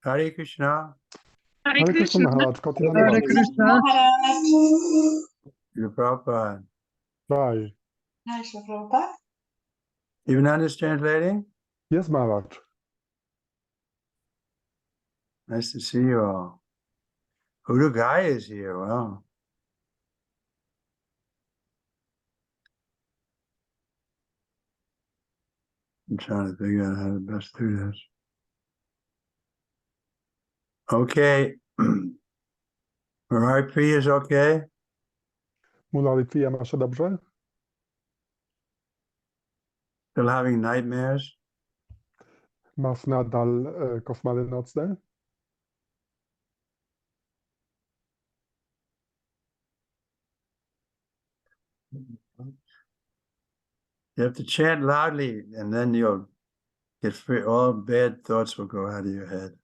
Hare Krishna. Hare Krishna Maharaj, Hare Krishna. Your Prabhupada. Bye. Nice, Prabhupada. Even translating? Yes, Maharaj. Nice to see you all. Urugai is here. Wow. I'm trying to figure out how to best do this. Okay. Murari Priya is okay? Murari Priya ma się dobrze? Still having nightmares? Masz nadal koszmary nocne? You have to chant loudly and then you'll get free. All bad thoughts will go out of your head.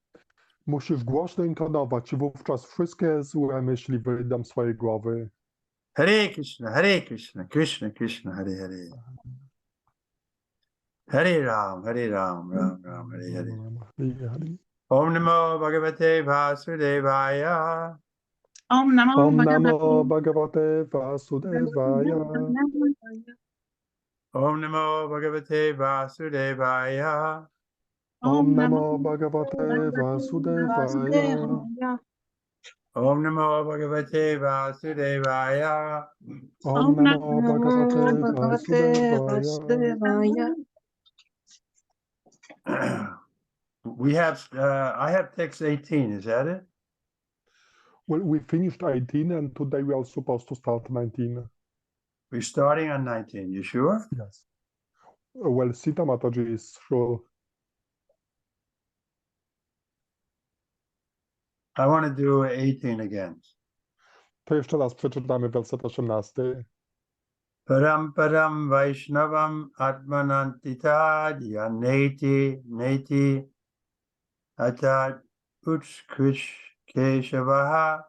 Musisz głośno intonować i wówczas wszystkie złe myśli wyjdą z swojej głowy. Hare Krishna, Hare Krishna, Krishna Krishna, Hare Hare. Hare Ram, Ram Ram, Hare Hare. Om Namo Bhagavate Vasudevaya. Om Namo Bhagavate Vasudevaya. Om Namo Bhagavate Vasudevaya. Om Namo Bhagavate Vasudevaya. Om Namo Bhagavate Vasudevaya. Om Namo Bhagavate Vasudevaya. We have, I have text 18, is that it? Well, we finished 18 and today we are supposed to start 19. We're starting on 19, you sure? Yes. Well, Sita Mataji is sure. I want to do 18 again. To jeszcze raz przeczytamy werset 18. Param param Vaishnavam Atmanantita Neti Neti Atat Utskrish Keshavaha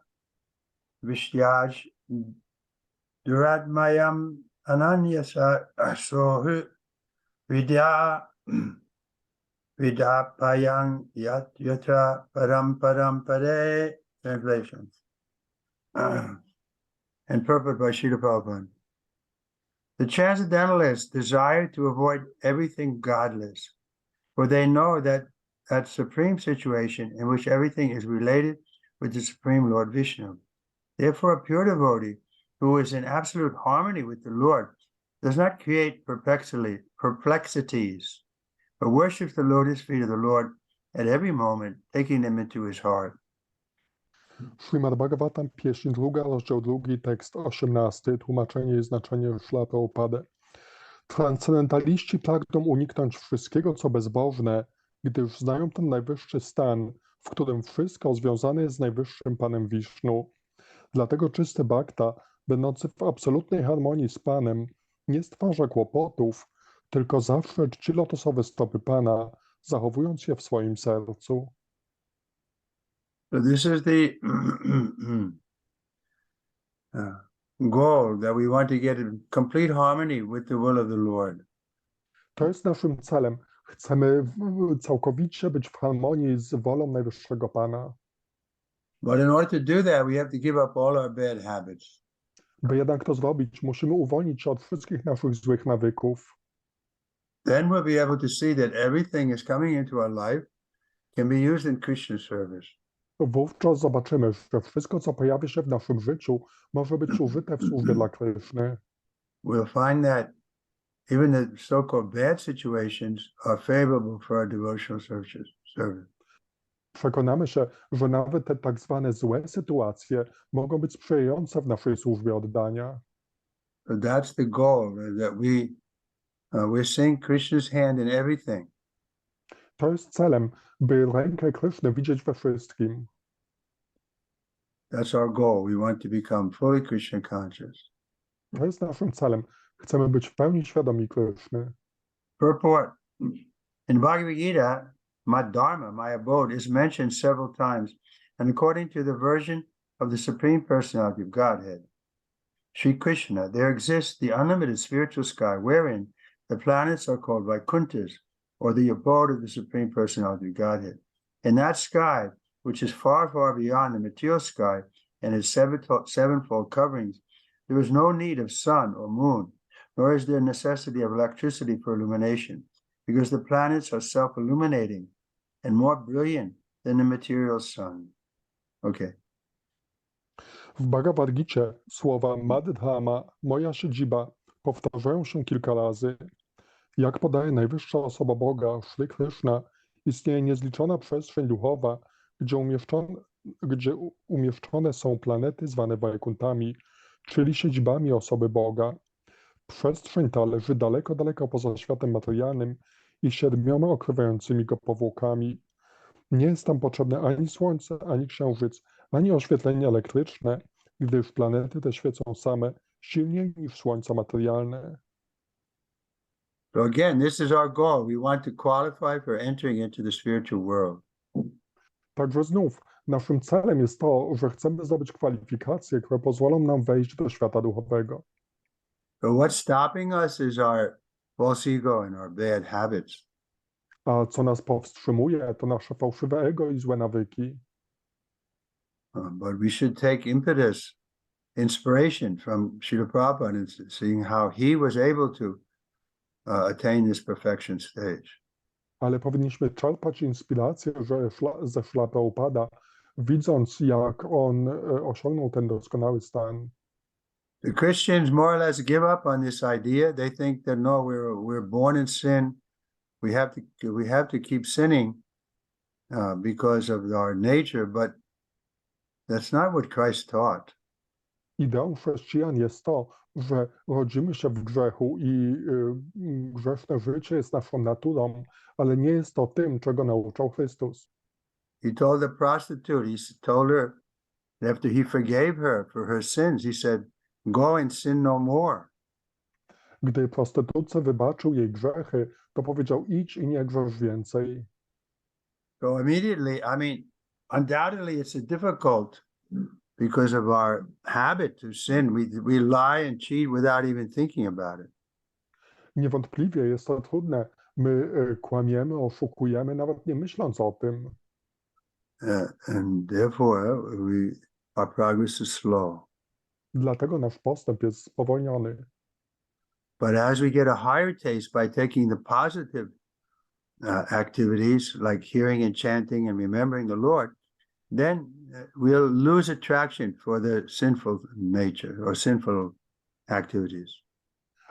Vishyaj Duradmayam Ananyasa Sohu Vidya Vidapayang Yat Yatra Param Param Pare. Translation. And purport by Srila Prabhupada. The transcendentalists desire to avoid everything godless, for they know that supreme situation in which everything is related with the Supreme Lord Vishnu. Therefore, a pure devotee who is in absolute harmony with the Lord does not create perplexities, but worships the lotus feet of the Lord at every moment, taking them into his heart. Śrimad Bhagavatam, Pieśń 2, rozdział 2, tekst 18, tłumaczenie i znaczenie Śrila Prabhupada. Transcendentaliści pragną uniknąć wszystkiego, co bezbożne, gdyż znają ten najwyższy stan, w którym wszystko związane jest z najwyższym Panem Wisznu. Dlatego czysty bhakta, będący w absolutnej harmonii z Panem, nie stwarza kłopotów, tylko zawsze czci lotosowe stopy Pana, zachowując je w swoim sercu. So this is the goal, that we want to get in complete harmony with the will of the Lord. To jest naszym celem. Chcemy całkowicie być w harmonii z wolą Najwyższego Pana. But in order to do that, we have to give up all our bad habits. By jednak to zrobić, musimy uwolnić się od wszystkich naszych złych nawyków. Then we'll be able to see that everything is coming into our life can be used in Krishna service. Wówczas zobaczymy, że wszystko, co pojawi się w naszym życiu, może być użyte w służbie dla Kryszny. We'll find that even the so-called bad situations are favorable for our devotional service. Przekonamy się, że nawet te tak zwane złe sytuacje mogą być sprzyjające w naszej służbie oddania. So that's the goal, that we're seeing Krishna's hand in everything. To jest celem, by rękę Kryszny widzieć we wszystkim. That's our goal. We want to become fully Krishna conscious. To jest naszym celem. Chcemy być w pełni świadomi Kryszny. Purport. In Bhagavad Gita, my dharma, my abode, is mentioned several times, and according to the version of the Supreme Personality of Godhead, Sri Krishna, there exists the unlimited spiritual sky, wherein the planets are called Vaikunthas, or the abode of the Supreme Personality of Godhead. In that sky, which is far, far beyond the material sky and its sevenfold coverings, there is no need of sun or moon, nor is there necessity of electricity for illumination, because the planets are self-illuminating and more brilliant than the material sun. Okay. W Bhagavad Gicie słowa Madhama, moja siedziba, powtarzają się kilka razy. Jak podaje najwyższa osoba Boga, Shri Krishna, istnieje niezliczona przestrzeń duchowa, gdzie umieszczone są planety zwane Wajkuntami, czyli siedzibami osoby Boga. Przestrzeń ta leży daleko, daleko poza światem materialnym i 7 okrywającymi go powłokami. Nie jest tam potrzebne ani słońce, ani księżyc, ani oświetlenie elektryczne, gdyż planety te świecą same silniej niż słońca materialne. So again, this is our goal. We want to qualify for entering into the spiritual world. Także znów, naszym celem jest to, że chcemy zdobyć kwalifikacje, które pozwolą nam wejść do świata duchowego. But what's stopping us is our false ego and our bad habits. A co nas powstrzymuje, to nasze fałszywe ego i złe nawyki. But we should take inspiration from Srila Prabhupada and seeing how he was able to attain this perfection stage. Ale powinniśmy czerpać inspirację ze Śrila Prabhupada, widząc, jak on osiągnął ten doskonały stan. The Christians more or less give up on this idea. They think that no, we're born in sin. We have to keep sinning because of our nature, but that's not what Christ taught. Ideą chrześcijan jest to, że rodzimy się w grzechu i grzeszne życie jest naszą naturą, ale nie jest to tym, czego nauczał Chrystus. He told the prostitute, he told her, after he forgave her for her sins, he said, go and sin no more. Gdy prostytutce wybaczył jej grzechy, to powiedział, idź i nie grzesz więcej. So immediately, undoubtedly it's difficult because of our habit to sin. We lie and cheat without even thinking about it. Niewątpliwie jest to trudne. My kłamiemy, oszukujemy, nawet nie myśląc o tym. And therefore, our progress is slow. Dlatego nasz postęp jest spowolniony. But as we get a higher taste by taking the positive activities like hearing and chanting and remembering the Lord, then we'll lose attraction for the sinful nature or sinful activities.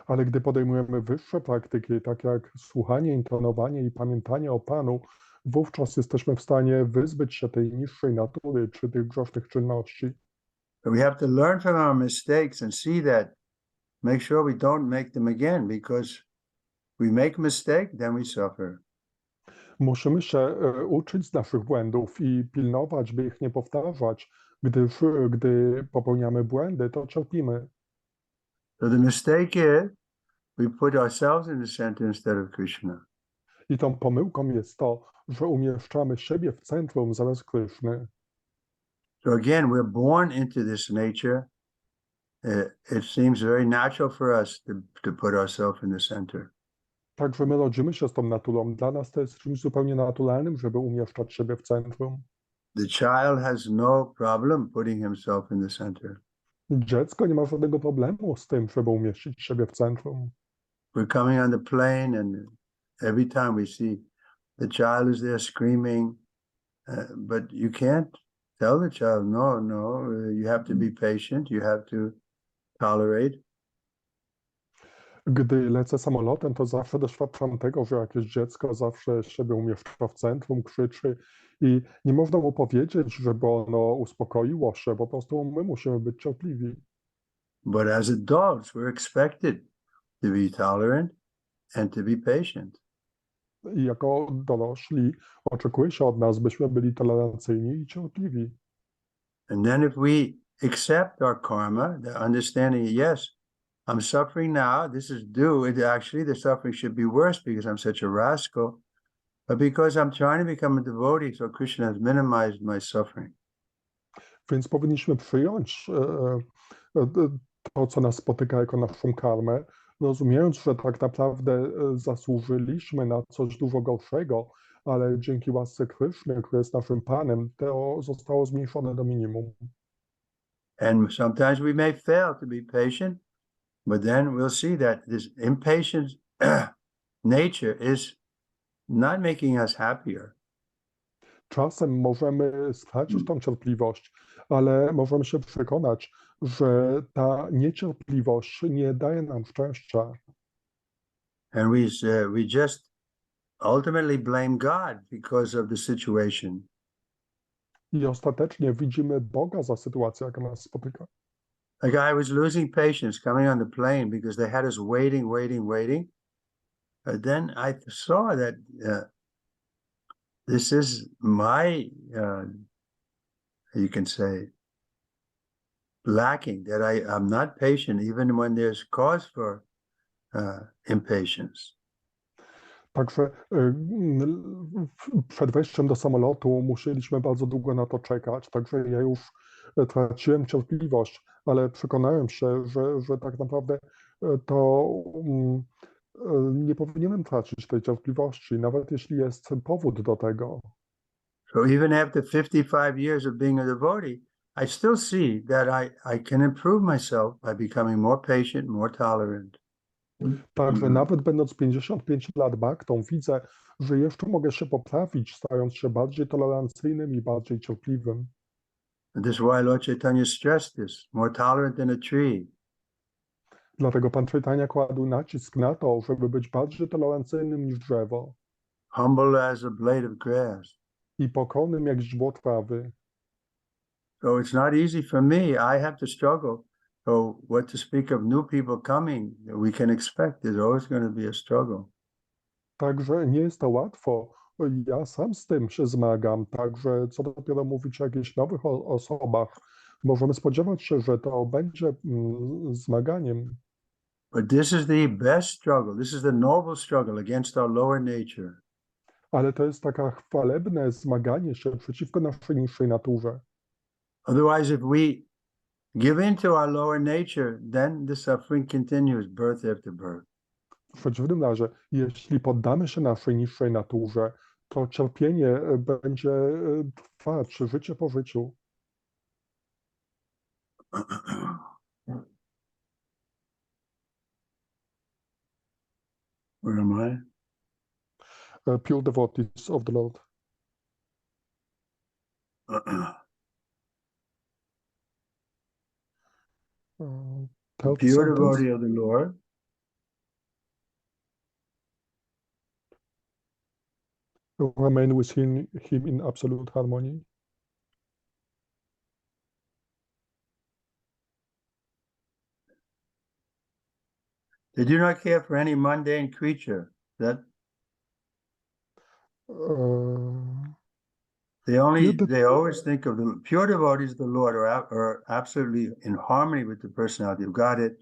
Ale gdy podejmujemy wyższe praktyki, takie jak słuchanie, intonowanie i pamiętanie o Panu, wówczas jesteśmy w stanie wyzbyć się tej niższej natury czy tych grzesznych czynności. But we have to learn from our mistakes and see that, make sure we don't make them again, because we make a mistake, then we suffer. Musimy się uczyć z naszych błędów i pilnować, by ich nie powtarzać, gdy popełniamy błędy, to cierpimy. So the mistake is we put ourselves in the center instead of Krishna. I tą pomyłką jest to, że umieszczamy siebie w centrum zamiast Kryszny. So again, we're born into this nature. It seems very natural for us to put ourselves in the center. Także my rodzimy się z tą naturą. Dla nas to jest czymś zupełnie naturalnym, żeby umieszczać siebie w centrum. The child has no problem putting himself in the center. Dziecko nie ma żadnego problemu z tym, żeby umieścić siebie w centrum. We're coming on the plane and every time we see the child is there screaming, but you can't tell the child, no, you have to be patient, you have to tolerate. Gdy lecę samolotem, to zawsze doświadczam tego, że jakieś dziecko zawsze siebie umieszcza w centrum, krzyczy i nie można mu powiedzieć, żeby ono uspokoiło się, po prostu my musimy być cierpliwi. But as adults, we're expected to be tolerant and to be patient. I jako dorośli oczekuje się od nas, byśmy byli tolerancyjni i cierpliwi. And then if we accept our karma, the understanding, yes, I'm suffering now, this is due, actually the suffering should be worse because I'm such a rascal, but because I'm trying to become a devotee, so Krishna has minimized my suffering. Więc powinniśmy przyjąć to, co nas spotyka jako naszą karmę, rozumiejąc, że tak naprawdę zasłużyliśmy na coś dużo gorszego, ale dzięki łasce Kryszny, który jest naszym Panem, to zostało zmniejszone do minimum. And sometimes we may fail to be patient, but then we'll see that this impatient nature is not making us happier. Czasem możemy stracić tą cierpliwość, ale możemy się przekonać, że ta niecierpliwość nie daje nam szczęścia. And we just ultimately blame God because of the situation. I ostatecznie widzimy Boga za sytuację, jaka nas spotyka. Like I was losing patience coming on the plane because they had us waiting. But then I saw that this is my, you can say, lacking, that I'm not patient even when there's cause for impatience. Także przed wejściem do samolotu musieliśmy bardzo długo na to czekać, także ja już traciłem cierpliwość, ale przekonałem się, że tak naprawdę to nie powinienem tracić tej cierpliwości, nawet jeśli jest powód do tego. So even after 55 years of being a devotee, I still see that I can improve myself by becoming more patient, more tolerant. Także nawet będąc 55 lat baktą, widzę, że jeszcze mogę się poprawić, stając się bardziej tolerancyjnym i bardziej cierpliwym. And this is why Lord Chaitanya stressed this, more tolerant than a tree. Dlatego Pan Chaitanya kładł nacisk na to, żeby być bardziej tolerancyjnym niż drzewo Humble as a blade of grass. i pokornym jak źdźbło trawy. So it's not easy for me. I have to struggle. So what to speak of new people coming, we can expect there's always going to be a struggle. Także nie jest to łatwo. Ja sam z tym się zmagam, także co dopiero mówić o jakichś nowych osobach. Możemy spodziewać się, że to będzie zmaganiem. But this is the best struggle. This is the noble struggle against our lower nature. Ale to jest taka chwalebne zmaganie się przeciwko naszej niższej naturze. Otherwise, if we give in to our lower nature, then the suffering continues, birth after birth. W przeciwnym razie, jeśli poddamy się naszej niższej naturze, to cierpienie będzie trwać życie po życiu. Where am I? Pure devotees of the Lord. The pure devotee of the Lord remain with him in absolute harmony. they do not care for any mundane creature. That they always think of the pure devotees of the Lord are absolutely in harmony with the personality of Godhead.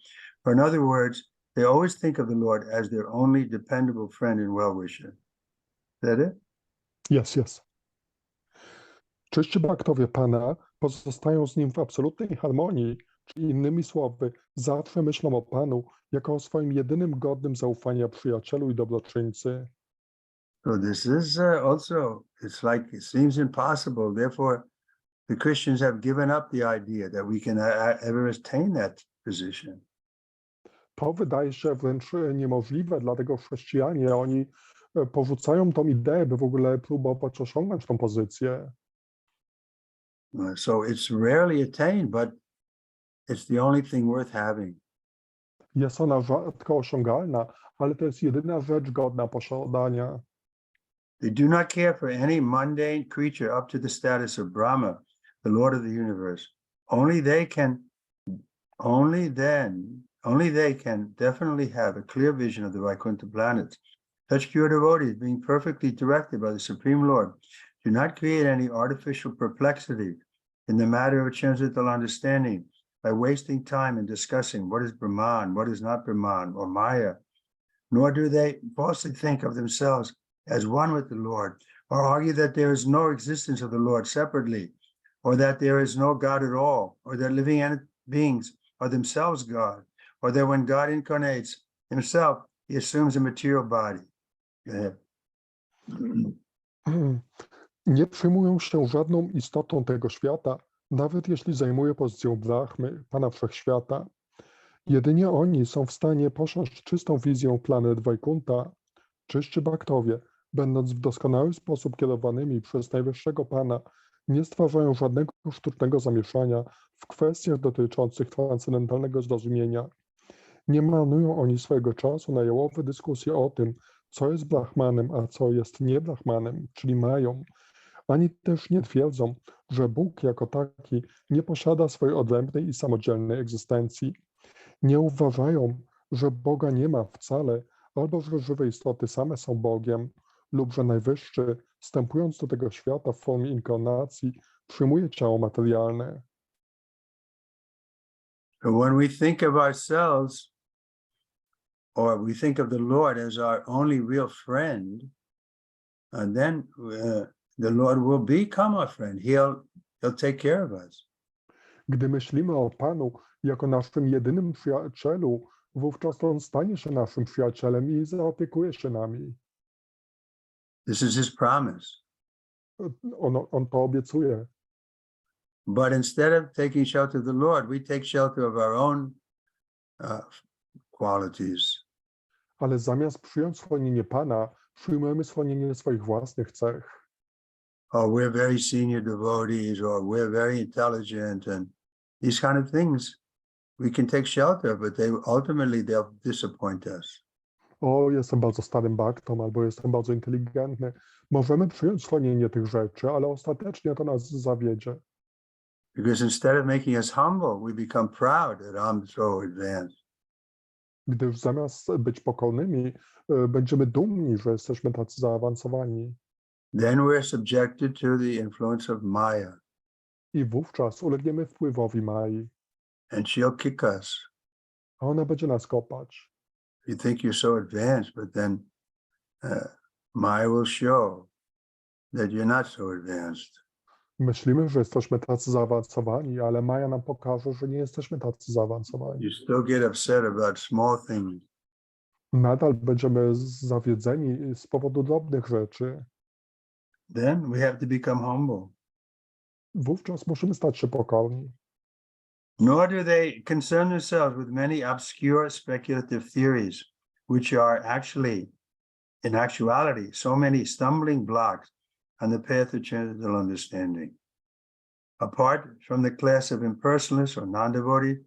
Or in other words, they always think of the Lord as their only dependable friend and well-wisher. Is that it? Yes. Czyści baktowie Pana pozostają z Nim w absolutnej harmonii, czyli innymi słowy, zawsze myślą o Panu jako o swoim jedynym godnym zaufania przyjacielu i dobroczyńcy. So this is also, it's like, it seems impossible. Therefore, the Christians have given up the idea that we can ever attain that position. To wydaje się wręcz niemożliwe, dlatego chrześcijanie, oni porzucają tą ideę, by w ogóle próbować osiągnąć tą pozycję. So it's rarely attained, but it's the only thing worth having. Jest ona rzadko osiągalna, ale to jest jedyna rzecz godna posiadania. They do not care for any mundane creature up to the status of Brahma, the Lord of the universe. Only they can definitely have a clear vision of the Vaikuntha planets. Such pure devotees, being perfectly directed by the Supreme Lord, do not create any artificial perplexity in the matter of transcendental understanding by wasting time in discussing what is Brahman, what is not Brahman, or Maya. Nor do they falsely think of themselves as one with the Lord, or argue that there is no existence of the Lord separately, or that there is no God at all, or that living beings are themselves God, or that when God incarnates himself, he assumes a material body. Go ahead. Nie przejmują się żadną istotą tego świata, nawet jeśli zajmuje pozycję Brahmy, Pana Wszechświata. Jedynie oni są w stanie posiąść czystą wizję planet Wajkunta. Czyści bhaktowie, będąc w doskonały sposób kierowanymi przez Najwyższego Pana, nie stwarzają żadnego sztucznego zamieszania w kwestiach dotyczących transcendentalnego zrozumienia. Nie marnują oni swojego czasu na jałowe dyskusje o tym, co jest Brahmanem, a co jest nie Brahmanem, czyli Mają, ani też nie twierdzą, że Bóg jako taki nie posiada swojej odrębnej i samodzielnej egzystencji. Nie uważają, że Boga nie ma wcale, albo że żywe istoty same są Bogiem, lub że Najwyższy, wstępując do tego świata w formie inkarnacji, przyjmuje ciało materialne. So when we think of ourselves, or we think of the Lord as our only real friend, then the Lord will become our friend. He'll take care of us. Gdy myślimy o Panu jako naszym jedynym przyjacielu, wówczas On stanie się naszym przyjacielem i zaopiekuje się nami. This is his promise. On to obiecuje. But instead of taking shelter of the Lord, we take shelter of our own qualities. Ale zamiast przyjąć schronienie Pana, przyjmujemy schronienie swoich własnych cech. Or we're very senior devotees, or we're very intelligent, and these kind of things we can take shelter, but they'll disappoint us. O, jestem bardzo starym bhaktą, albo jestem bardzo inteligentny. Możemy przyjąć schronienie tych rzeczy, ale ostatecznie to nas zawiedzie. Because instead of making us humble, we become proud that I'm so advanced. Gdyż zamiast być pokornymi, będziemy dumni, że jesteśmy tacy zaawansowani. Then we're subjected to the influence of Maya. I wówczas ulegniemy wpływowi Mai. And she'll kick us. A ona będzie nas kopać. You think you're so advanced, but then Maya will show that you're not so advanced. Myślimy, że jesteśmy tacy zaawansowani, ale Maja nam pokaże, że nie jesteśmy tacy zaawansowani. You still get upset about small things. Nadal będziemy zawiedzeni z powodu drobnych rzeczy. Then we have to become humble. Wówczas musimy stać się pokorni. Nor do they concern themselves with many obscure speculative theories, which are in actuality, so many stumbling blocks on the path of transcendental understanding. Apart from the class of impersonalists or non-devotees,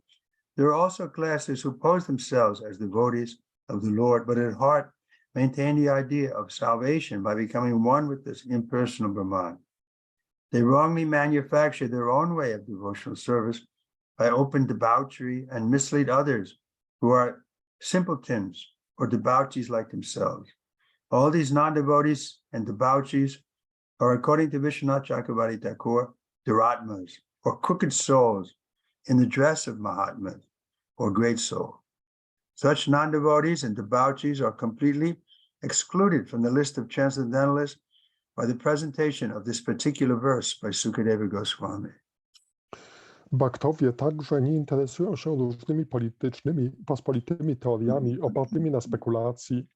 there are also classes who pose themselves as devotees of the Lord, but at heart maintain the idea of salvation by becoming one with this impersonal Brahman. They wrongly manufacture their own way of devotional service by open debauchery and mislead others who are simpletons or debauchees like themselves. All these non-devotees and debauchees are, according to Vishwanath Chakravarti Thakur, Duratmas, or crooked souls in the dress of Mahatmas, or great soul. Such non-devotees and debauchees are completely excluded from the list of transcendentalists by the presentation of this particular verse by Sukadeva Goswami. Bhaktowie także nie interesują się różnymi pospolitymi teoriami opartymi na spekulacji.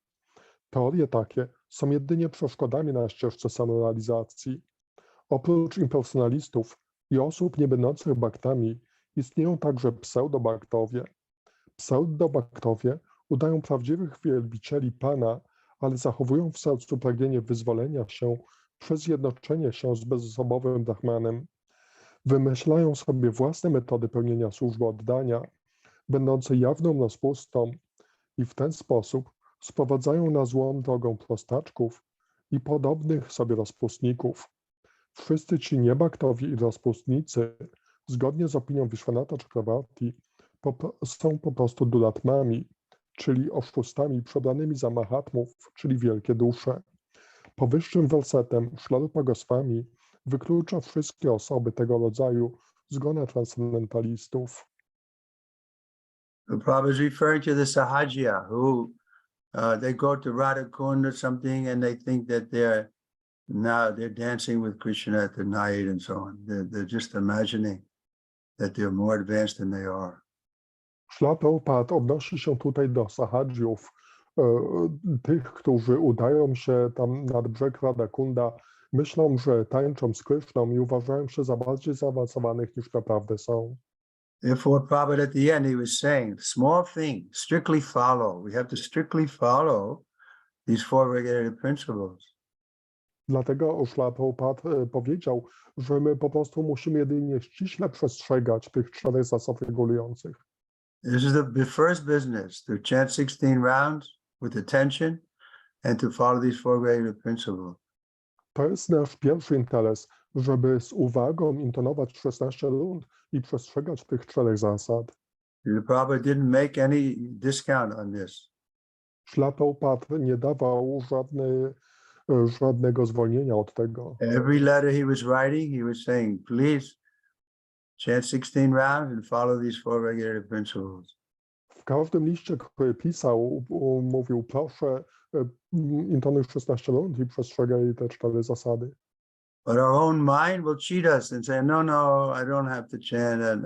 Teorie takie są jedynie przeszkodami na ścieżce samorealizacji. Oprócz impersonalistów i osób niebędących bhaktami istnieją także pseudo-bhaktowie. Pseudo-bhaktowie udają prawdziwych wielbicieli Pana, ale zachowują w sercu pragnienie wyzwolenia się przez zjednoczenie się z bezosobowym Brahmanem. Wymyślają sobie własne metody pełnienia służby oddania, będące jawną rozpustą, i w ten sposób sprowadzają na złą drogą prostaczków i podobnych sobie rozpustników. Wszyscy ci niebhaktowie i rozpustnicy, zgodnie z opinią Vishwanatha Chakravarti, są po prostu duratmami, czyli oszustami przebranymi za mahatmów, czyli wielkie dusze. Powyższym wersetem Śrimad Goswami wyklucza wszystkie osoby tego rodzaju z grona transcendentalistów. The Prabhupada is referring to the Sahajya, who they go to Radhakund or something and they think that they're dancing with Krishna at the night and so on. They're just imagining that they're more advanced than they are. Śrimad Prabhupada odnosi się tutaj do sahadżiów, tych, którzy udają się tam nad brzeg Radhakunda, myślą, że tańczą z Kryszną i uważają się za bardziej zaawansowanych niż naprawdę są. Therefore, Prabhupada at the end, he was saying, small thing, strictly follow. We have to strictly follow these four regulated principles. Dlatego Śrila Prabhupada powiedział, że my po prostu musimy jedynie ściśle przestrzegać tych 4 zasad regulujących. This is the first business, to chant 16 rounds with attention and to follow these four regulated principles. To jest nasz pierwszy interes, żeby z uwagą intonować 16 rund i przestrzegać tych 4 zasad. The Prabhupada didn't make any discount on this. Śrila Prabhupada nie dawał żadnego zwolnienia od tego. Every letter he was writing, he was saying, please chant 16 rounds and follow these four regulated principles. W każdym liście, który pisał, mówił, proszę, intonuj 16 rund i przestrzegaj te 4 zasady. But our own mind will cheat us and say, no, I don't have to chant, and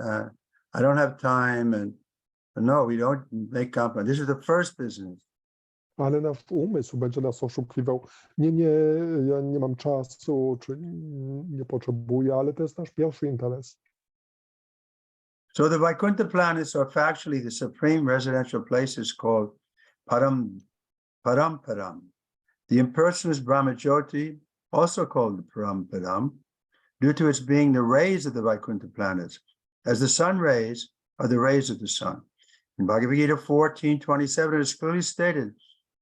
I don't have time, and no, we don't make compromise. This is the first business. Ale nasz umysł będzie nas oszukiwał. Nie, ja nie mam czasu, czy nie potrzebuję, ale to jest nasz pierwszy interes. So the Vaikuntha planets are factually the supreme residential places called Paramparam. The impersonal Brahmajyoti, also called Paramparam, due to its being the rays of the Vaikuntha planets, as the sun rays are the rays of the sun. In Bhagavad Gita 14:27, it is clearly stated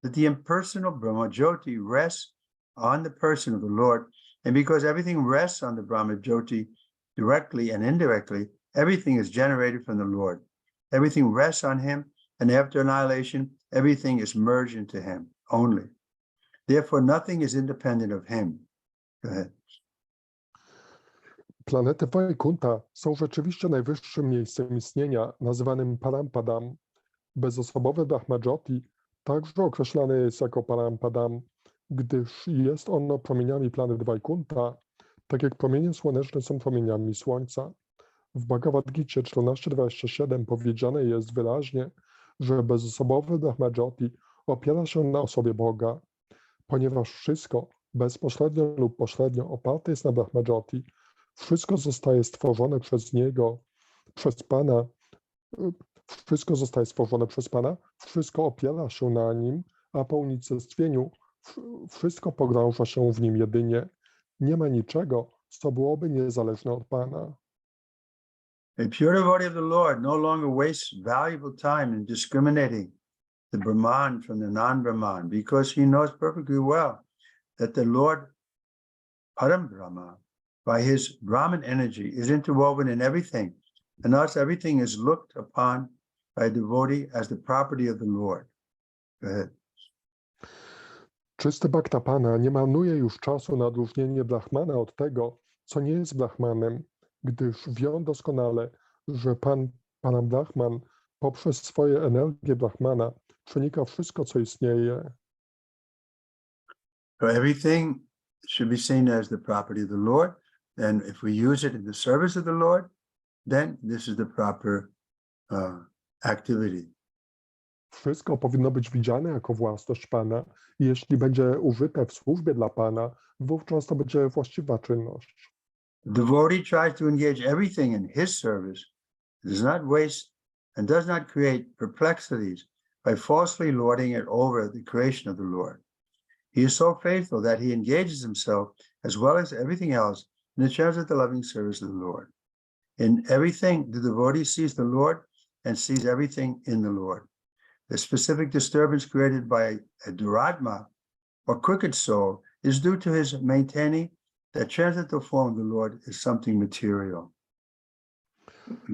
that the impersonal Brahmajyoti rests on the person of the Lord, and because everything rests on the Brahmajyoti directly and indirectly, everything is generated from the Lord. Everything rests on him, and after annihilation, everything is merged into him only. Therefore, nothing is independent of him. Go ahead. Planety Vaikuntha są rzeczywiście najwyższym miejscem istnienia, nazywanym Parampadam. Bezosobowe Brahmajyoti także określane jest jako Parampadam, gdyż jest ono promieniami planet Vaikuntha, tak jak promienie słoneczne są promieniami Słońca. W Bhagavad Gicie 14:27 powiedziane jest wyraźnie, że bezosobowy Brahmajyoti opiera się na osobie Boga. Ponieważ wszystko, bezpośrednio lub pośrednio, oparte jest na Brahmajyoti, wszystko zostaje stworzone przez Niego, przez Pana, wszystko zostaje stworzone przez Pana, wszystko opiera się na Nim, a po unicestwieniu wszystko pogrąża się w Nim jedynie. Nie ma niczego, co byłoby niezależne od Pana. A pure devotee of the Lord no longer wastes valuable time in discriminating the Brahman from the non-Brahman, because he knows perfectly well that the Lord Param Brahma, by his Brahman energy, is interwoven in everything, and thus everything is looked upon by a devotee as the property of the Lord. Go ahead. Czysty Bhakta Pana nie marnuje już czasu na odróżnienie Brahmana od tego, co nie jest Brahmanem, gdyż wie on doskonale, że Param Brahman poprzez swoje energię Brahmana przenika wszystko, co istnieje. So everything should be seen as the property of the Lord, and if we use it in the service of the Lord, then this is the proper activity. Wszystko powinno być widziane jako własność Pana i jeśli będzie użyte w służbie dla Pana, wówczas to będzie właściwa czynność. The devotee tries to engage everything in his service, does not waste and does not create perplexities by falsely lording it over the creation of the Lord. He is so faithful that he engages himself, as well as everything else, in the terms of the loving service of the Lord. In everything, the devotee sees the Lord and sees everything in the Lord. The specific disturbance created by a duratma or crooked soul is due to his maintaining that transcendental form of the Lord is something material.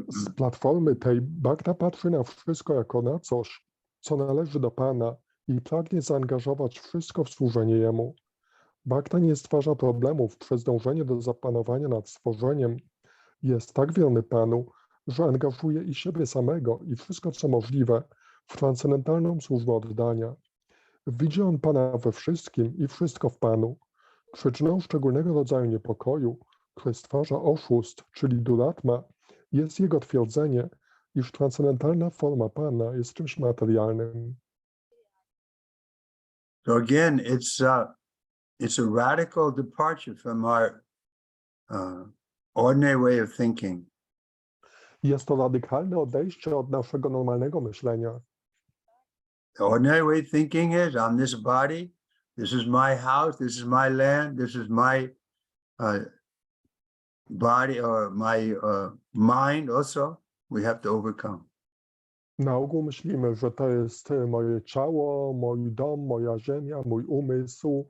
Z platformy tej Bhakta patrzy na wszystko jako na coś, co należy do Pana i pragnie zaangażować wszystko w służenie Jemu. Bhakta nie stwarza problemów przez dążenie do zapanowania nad stworzeniem. Jest tak wierny Panu, że angażuje i siebie samego, i wszystko, co możliwe, w transcendentalną służbę oddania. Widzi on Pana we wszystkim i wszystko w Panu. Przyczyną szczególnego rodzaju niepokoju, który stwarza oszust, czyli duratma, jest jego twierdzenie, iż transcendentalna forma Pana jest czymś materialnym. So again, it's a radical departure from our ordinary way of thinking. Jest to radykalne odejście od naszego normalnego myślenia. The ordinary way of thinking is, I'm this body, this is my house, this is my land, this is my body or my mind also. We have to overcome. Na ogół myślimy, że to jest moje ciało, mój dom, moja ziemia, mój umysł.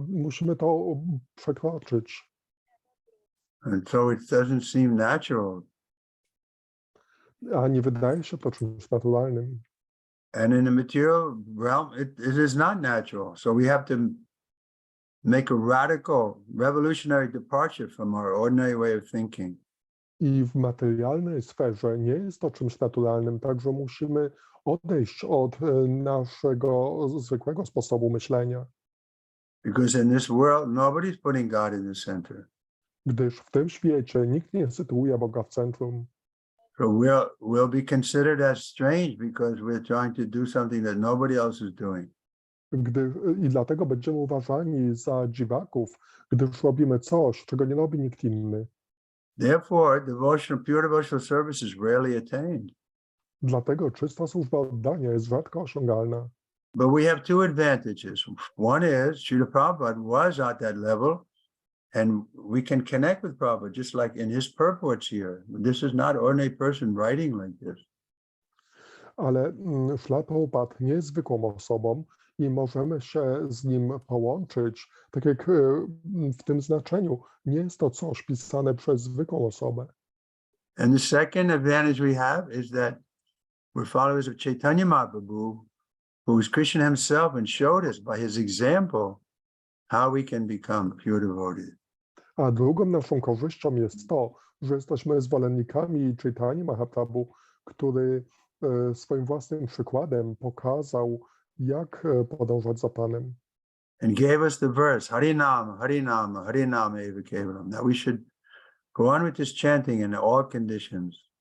Musimy to przekroczyć. And so it doesn't seem natural. A nie wydaje się to czymś naturalnym. And in the material realm, it is not natural. So we have to make a radical, revolutionary departure from our ordinary way of thinking. I w materialnej sferze nie jest to czymś naturalnym, także musimy odejść od naszego zwykłego sposobu myślenia. Because in this world, nobody's putting God in the center. Gdyż w tym świecie nikt nie sytuuje Boga w centrum. So we'll be considered as strange because we're trying to do something that nobody else is doing. I dlatego będziemy uważani za dziwaków, gdyż robimy coś, czego nie robi nikt inny. Therefore, pure devotional service is rarely attained. Dlatego czysta służba oddania jest rzadko osiągalna. But we have two advantages. One is, Srila Prabhupada was at that level, and we can connect with Prabhupada, just like in his purports here. This is not ordinary person writing like this. Ale Śrila Prabhupada nie jest zwykłą osobą i możemy się z nim połączyć, tak jak w tym znaczeniu. Nie jest to coś pisane przez zwykłą osobę. And the second advantage we have is that we're followers of Chaitanya Mahaprabhu, who is Krishna himself and showed us by his example how we can become pure devotees. A drugą naszą korzyścią jest to, że jesteśmy zwolennikami Chaitanya Mahaprabhu, który swoim własnym przykładem pokazał, jak podążać za Panem. And gave us the verse, Harinama, Harinama, Harinama eva kevalam, that we should go on with this chanting in all conditions.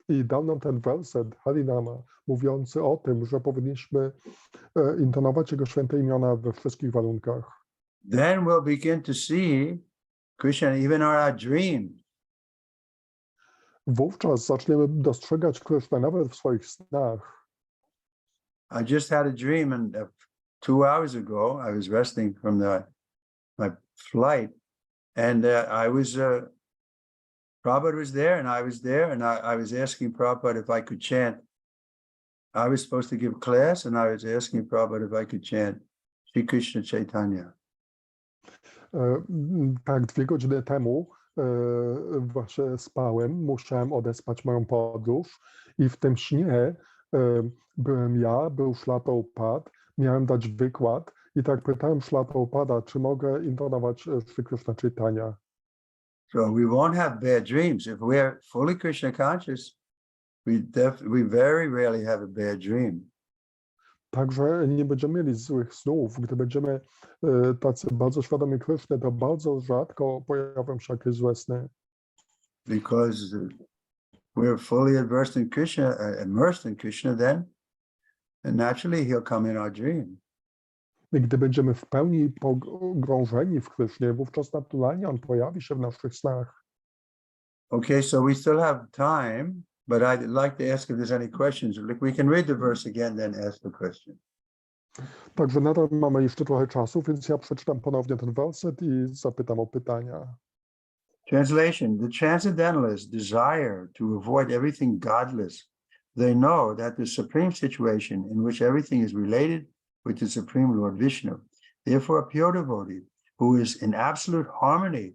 I dał nam ten werset, Harinama, mówiący o tym, że powinniśmy intonować Jego święte imiona we wszystkich warunkach. Then we'll begin to see Krishna even in our dreams. Wówczas zaczniemy dostrzegać Krysznę nawet w swoich snach. I just had a dream, and 2 hours ago, I was resting from my flight, and Prabhupada was there, and I was there, and I was asking Prabhupada if I could chant. I was supposed to give class, and I was asking Prabhupada if I could chant Sri Krishna Chaitanya. Tak, 2 godziny temu właśnie spałem, musiałem odespać moją podróż i w tym śnie byłem ja, był Śrila Prabhupada, miałem dać wykład i tak pytałem Śrila Prabhupada, czy mogę intonować Sri Krishna Chaitanya. So we won't have bad dreams. If we're fully Krishna conscious, we very rarely have a bad dream. Także nie będziemy mieli złych snów. Gdy będziemy tacy bardzo świadomi Kryszny, to bardzo rzadko pojawią się jakieś złe sny. Because we're fully immersed in Krishna, then, and naturally he'll come in our dream. I gdy będziemy w pełni pogrążeni w Krysznie, wówczas naturalnie on pojawi się w naszych snach. Okay, so we still have time, but I'd like to ask if there's any questions. We can read the verse again, then ask the question. Także nadal mamy jeszcze trochę czasu, więc ja przeczytam ponownie ten werset i zapytam o pytania. Translation: The transcendentalists desire to avoid everything godless. They know that the supreme situation in which everything is related with the Supreme Lord Vishnu. Therefore, a pure devotee who is in absolute harmony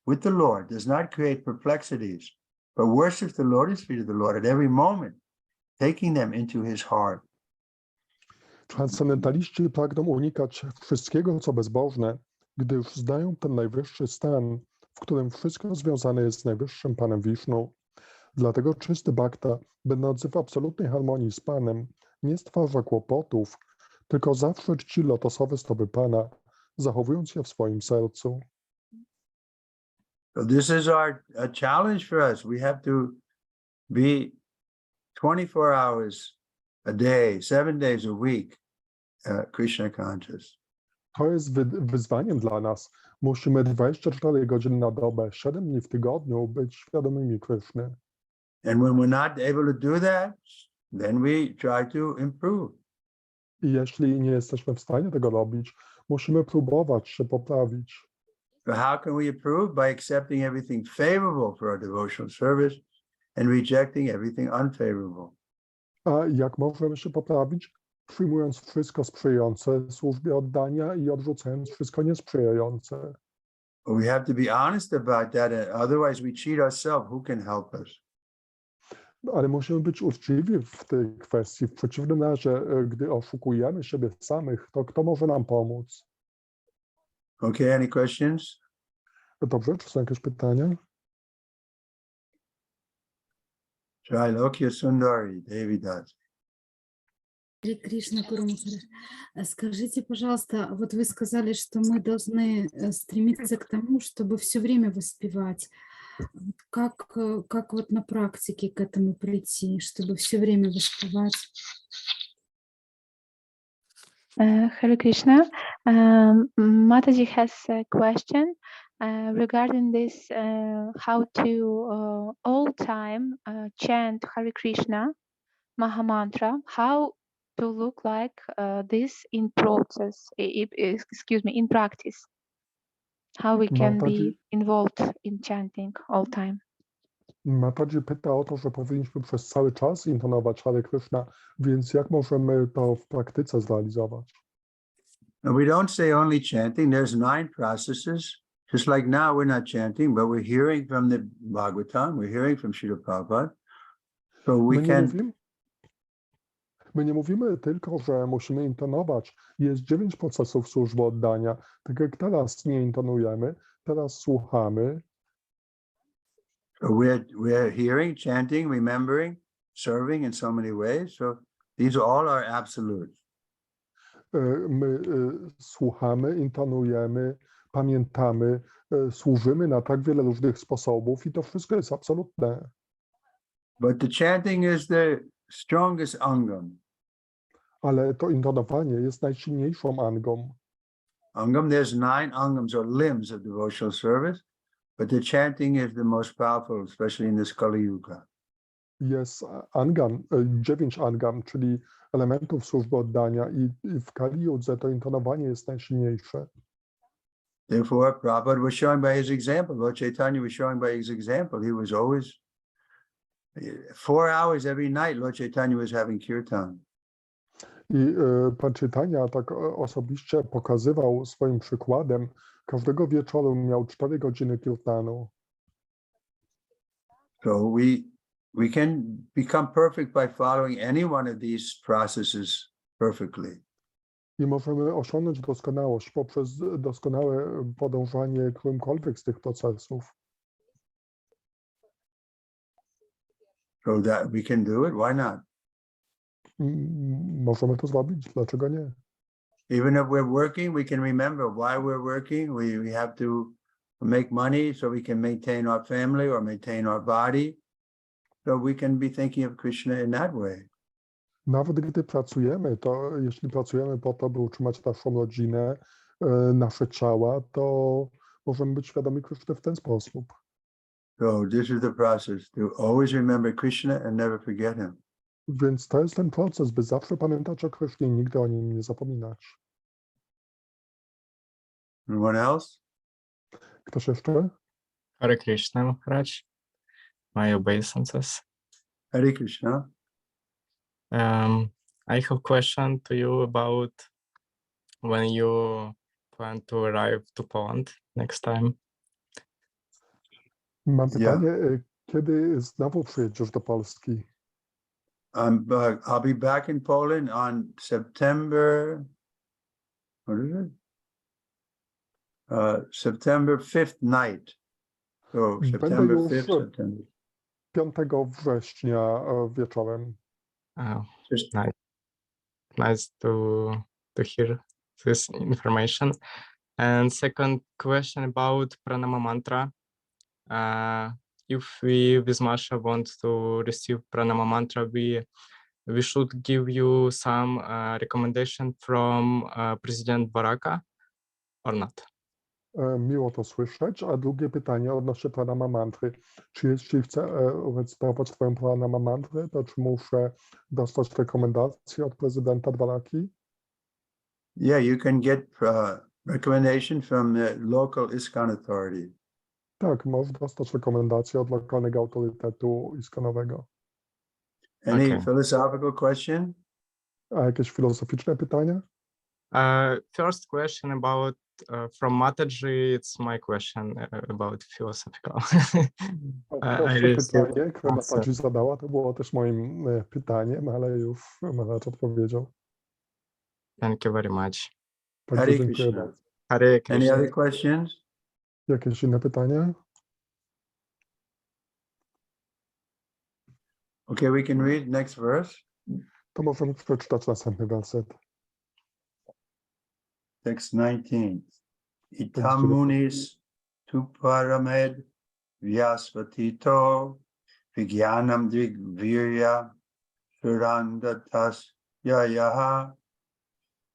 with the Lord does not create perplexities, but worships the lotus feet of the Lord at every moment, taking them into his heart. Transcendentaliści pragną unikać wszystkiego, co bezbożne, gdyż znają ten najwyższy stan, w którym wszystko związane jest z najwyższym Panem Wisznu. Dlatego czysty bhakta, będący w absolutnej harmonii z Panem, nie stwarza kłopotów, tylko zawsze czci lotosowe stopy Pana, zachowując je w swoim sercu. So this is a challenge for us. We have to be 24 hours a day, 7 days a week Krishna conscious. To jest wyzwaniem dla nas. Musimy 24 godziny na dobę, 7 dni w tygodniu być świadomymi Kryszny. And when we're not able to do that, then we try to improve. I jeśli nie jesteśmy w stanie tego robić, musimy próbować się poprawić. So how can we improve? By accepting everything favorable for our devotional service and rejecting everything unfavorable. A jak możemy się poprawić? Przyjmując wszystko sprzyjające służbie oddania i odrzucając wszystko niesprzyjające. But we have to be honest about that, otherwise we cheat ourselves. Who can help us? Ale musimy być uczciwi w tej kwestii. W przeciwnym razie, gdy oszukujemy siebie samych, to kto może nam pomóc? Okay, any questions? Dobrze, czy są jakieś pytania? Trailokya Sundari, Devidas. Харе Кришна, Гуру Махарадж. Скажите, пожалуйста, вот вы сказали, что мы должны стремиться к тому, чтобы все время воспевать. Как вот на практике к этому прийти, чтобы все время воспевать? Hare Krishna. Mataji has a question regarding this, how to all time chant Hare Krishna Mahamantra, how to look like this in process, in practice, how we can be involved in chanting all time. Mataji pyta o to, że powinniśmy przez cały czas intonować Hare Krishna, więc jak możemy to w praktyce zrealizować? No, we don't say only chanting. There's 9 processes. Just like now, we're not chanting, but we're hearing from the Bhagavatam. We're hearing from Srila Prabhupada. So we can. My nie mówimy tylko, że musimy intonować. Jest 9 procesów służby oddania. Tak jak teraz nie intonujemy, teraz słuchamy. So we're hearing, chanting, remembering, serving in so many ways. So these all are absolutes. My słuchamy, intonujemy, pamiętamy, służymy na tak wiele różnych sposobów i to wszystko jest absolutne. But the chanting is the strongest angam. Ale to intonowanie jest najsilniejszą angą. Angam, there's 9 angams or limbs of devotional service, but the chanting is the most powerful, especially in this Kali Yuga. Jest angam, 9 angam, czyli elementów służby oddania i w Kali Yudze to intonowanie jest najsilniejsze. Therefore, Prabhupada was showing by his example. Lord Chaitanya was showing by his example. He was always 4 hours every night. Lord Chaitanya was having kirtan. I Pan Chaitanya tak osobiście pokazywał swoim przykładem. Każdego wieczoru miał 4 godziny kirtanu. So we can become perfect by following any one of these processes perfectly. I możemy osiągnąć doskonałość poprzez doskonałe podążanie którymkolwiek z tych procesów. So that we can do it, why not? Możemy to zrobić, dlaczego nie? Even if we're working, we can remember why we're working. We have to make money so we can maintain our family or maintain our body. So we can be thinking of Krishna in that way. Nawet gdy pracujemy, to jeśli pracujemy po to, by utrzymać naszą rodzinę, nasze ciała, to możemy być świadomi Kryszny w ten sposób. So this is the process, to always remember Krishna and never forget him. Więc to jest ten proces, by zawsze pamiętać o Krysznie i nigdy o nim nie zapominać. Anyone else? Ktoś jeszcze? Hare Krishna, Maharaj. My obeisances. Hare Krishna. I have a question to you about when you plan to arrive to Poland next time. Mam pytanie, kiedy znowu przyjedziesz do Polski? I'll be back in Poland on September, what is it? September 5th night. So September 5th, September. 5 września wieczorem. Oh, nice. Nice to hear this information. And second question about pranama mantra. If we with Masha want to receive pranama mantra, we we should give you some recommendation from President Baraka or not? Miło to słyszeć. A drugie pytanie odnośnie pranama mantry. Czy jeśli chcę recytować swoją pranama mantrę, to czy muszę dostać rekomendację od prezydenta Baraki? Yeah, you can get recommendation from the local ISKCON authority. Tak, możesz dostać rekomendację od lokalnego autorytetu iskanowego. Any Okay. philosophical question? A jakieś filozoficzne pytania? First question about from Mataji, it's my question about philosophical. Pierwsze pytanie, które answer. Mataji zadała, to było też moim pytaniem, ale już Maharaj odpowiedział. Thank you very much. Także Hare dziękuję Krishna. bardzo. Hare Any Krishna. other questions? Jakieś inne pytania? Okay, we can read next verse. To możemy przeczytać następny werset. Text 19. Itam munis tu paramed vyasvatito vigyanam dvigvirya surandatas yayaha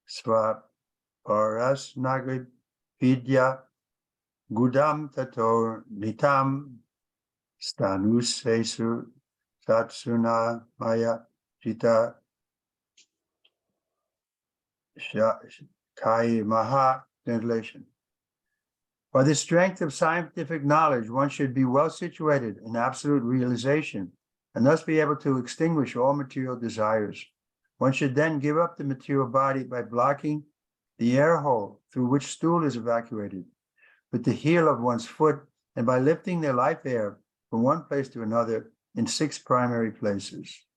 swaparas nagrid vidya gudam tato nitam stanusesu satsuna maya jita Kai Maha. Translation. By the strength of scientific knowledge, one should be well situated in absolute realization and thus be able to extinguish all material desires. One should then give up the material body by blocking the air hole through which stool is evacuated with the heel of one's foot and by lifting their life air from one place to another in 6 primary places.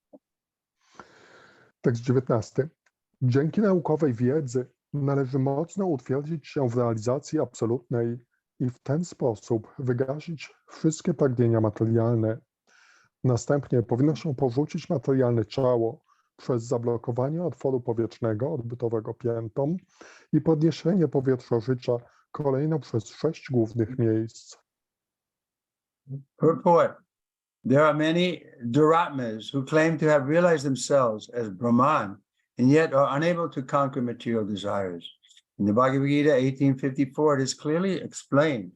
Tekst 19. Dzięki naukowej wiedzy należy mocno utwierdzić się w realizacji absolutnej i w ten sposób wygasić wszystkie pragnienia materialne. Następnie powinno się porzucić materialne ciało przez zablokowanie otworu powietrznego odbytowego piętą i podniesienie powietrza życia kolejno przez 6 głównych miejsc. Purport. There are many Duratmas who claim to have realized themselves as Brahman and yet are unable to conquer material desires. In the Bhagavad Gita 1854, it is clearly explained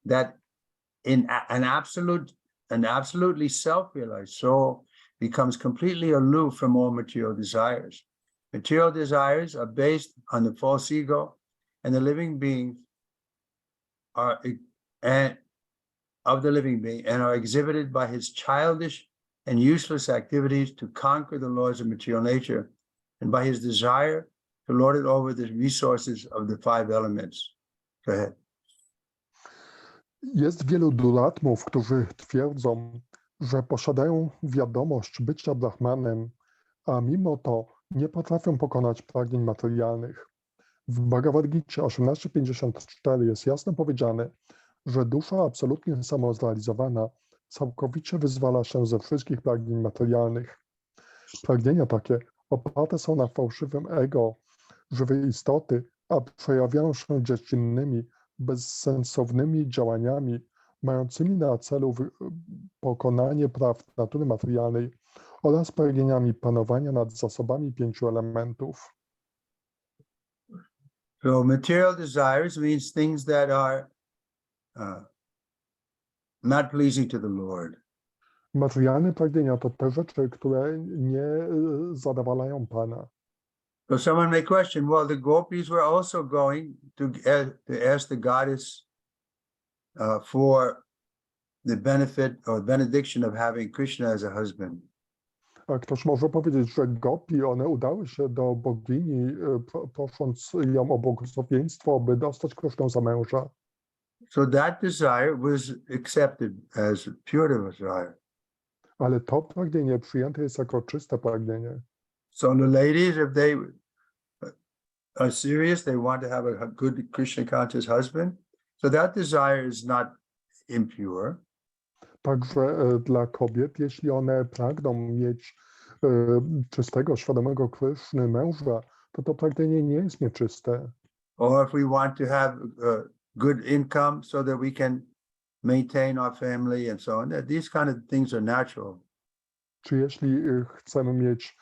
that in an absolutely self-realized soul becomes completely aloof from all material desires. Material desires are based on the false ego, and the living beings are exhibited by his childish and useless activities to conquer the laws of material nature, and by his desire to lord it over the resources of the 5 elements. Go ahead. Jest wielu duratmów, którzy twierdzą, że posiadają wiadomość bycia Brahmanem, a mimo to nie potrafią pokonać pragnień materialnych. W Bhagavad Gita 18:54 jest jasno powiedziane, że dusza absolutnie samozrealizowana całkowicie wyzwala się ze wszystkich pragnień materialnych. Pragnienia takie oparte są na fałszywym ego żywej istoty, a przejawiają się dziecinnymi, bezsensownymi działaniami mającymi na celu pokonanie praw natury materialnej oraz pragnieniami panowania nad zasobami 5 elementów. So material desires means things that are not pleasing to the Lord. Materialne pragnienia to te rzeczy, które nie zadowalają Pana. So someone may question, well, the gopis were also going to ask the goddess for the benefit or benediction of having Krishna as a husband. A ktoś może powiedzieć, że gopi, one udały się do bogini, prosząc ją o błogosławieństwo, by dostać Krysznę za męża. So that desire was accepted as pure desire. Ale to pragnienie przyjęte jest jako czyste pragnienie. So the ladies, if they are serious, they want to have a good Krishna conscious husband. So that desire is not impure. Także dla kobiet, jeśli one pragną mieć czystego, świadomego Kryszny męża, to pragnienie nie jest nieczyste. Or if we want to have good income so that we can maintain our family and so on, these kind of things are natural. Czy jeśli chcemy mieć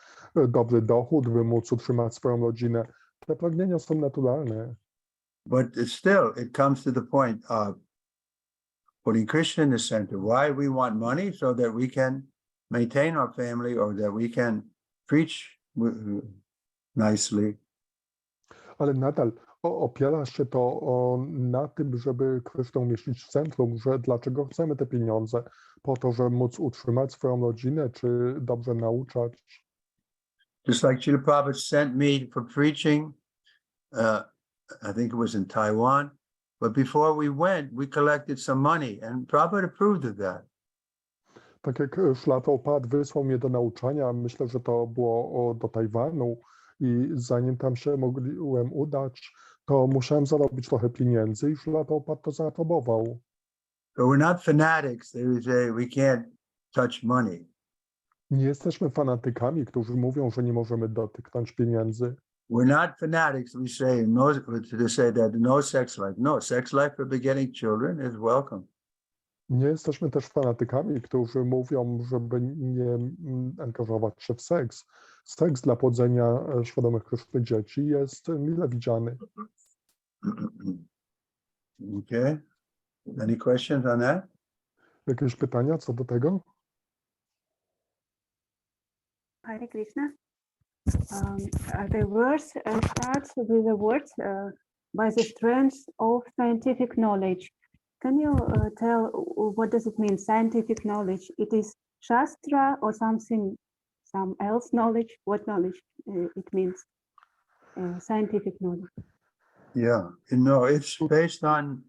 dobry dochód, by móc utrzymać swoją rodzinę, te pragnienia są naturalne. But it comes to the point of putting Krishna in the center. Why we want money? So that we can maintain our family or that we can preach nicely. Ale nadal opiera się to na tym, żeby Krishna umieścić w centrum, że dlaczego chcemy te pieniądze? Po to, żeby móc utrzymać swoją rodzinę, czy dobrze nauczać? Just like Srila Prabhupada sent me for preaching, I think it was in Taiwan, but before we went, we collected some money and Prabhupada approved of that. Tak jak Śrila Prabhupada wysłał mnie do nauczania, myślę, że to było do Tajwanu i zanim tam się mogłem udać, to musiałem zarobić trochę pieniędzy i Śrila Prabhupada to zaaprobował. So we're not fanatics. They would say we can't touch money. Nie jesteśmy fanatykami, którzy mówią, że nie możemy dotyknąć pieniędzy. We're not fanatics. We say no, to say that no sex life. No, sex life for begetting children is welcome. Nie jesteśmy też fanatykami, którzy mówią, żeby nie angażować się w seks. Seks dla płodzenia świadomych Kryszny dzieci jest mile widziany. Okay. Any questions on that? Jakieś pytania co do tego? Hare Krishna. The verse starts with the words by the strength of scientific knowledge. Can you tell what does it mean, scientific knowledge? It is Shastra or something, some else knowledge? What knowledge it means, scientific knowledge? Yeah. No, it's based on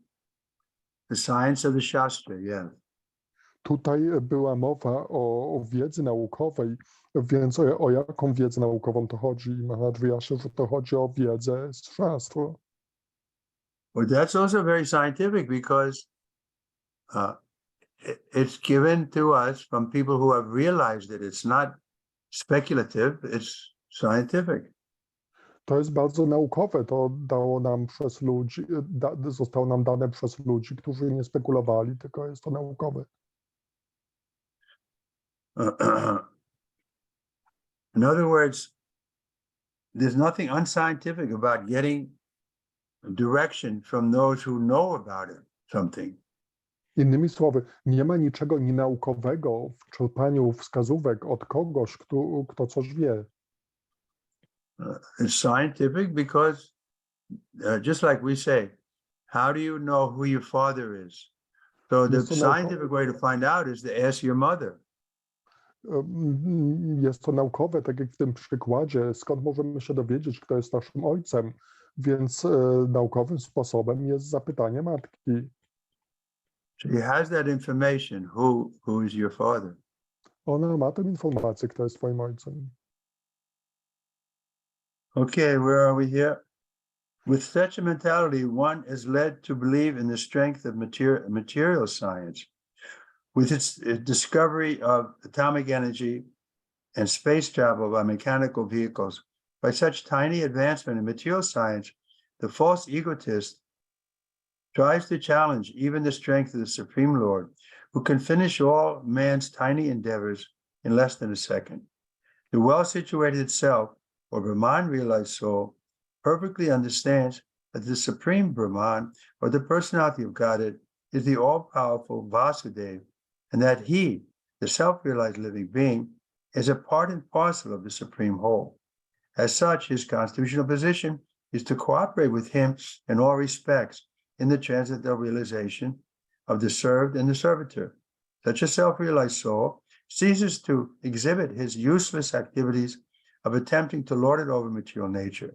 the science of the Shastra, yes. Tutaj była mowa o wiedzy naukowej, więc o jaką wiedzę naukową to chodzi? Maharaj wyjaśnił, że to chodzi o wiedzę z szastru. But that's also very scientific because it's given to us from people who have realized that it's not speculative, it's scientific. To jest bardzo naukowe, to dało nam przez ludzi, zostało nam dane przez ludzi, którzy nie spekulowali, tylko jest to naukowe. In other words, there's nothing unscientific about getting direction from those who know about it, something. Innymi słowy, nie ma niczego nienaukowego w czerpaniu wskazówek od kogoś, kto coś wie. It's scientific because just like we say, how do you know who your father is? So the scientific way to find out is to ask your mother. Jest to naukowe, tak jak w tym przykładzie, skąd możemy się dowiedzieć, kto jest naszym ojcem, więc naukowym sposobem jest zapytanie matki. She has that information, who is your father. Ona ma tę informację, kto jest twoim ojcem. Okay, where are we here? With such a mentality, one is led to believe in the strength of material science. With its discovery of atomic energy and space travel by mechanical vehicles, by such tiny advancement in material science, the false egotist tries to challenge even the strength of the Supreme Lord, who can finish all man's tiny endeavors in less than a second. The well-situated self, or Brahman-realized soul, perfectly understands that the Supreme Brahman, or the personality of Godhead, is the all-powerful Vasudeva, and that he, the self-realized living being, is a part and parcel of the Supreme Whole. As such, his constitutional position is to cooperate with him in all respects in the transcendental realization of the served and the servitor. Such a self-realized soul ceases to exhibit his useless activities of attempting to lord it over material nature.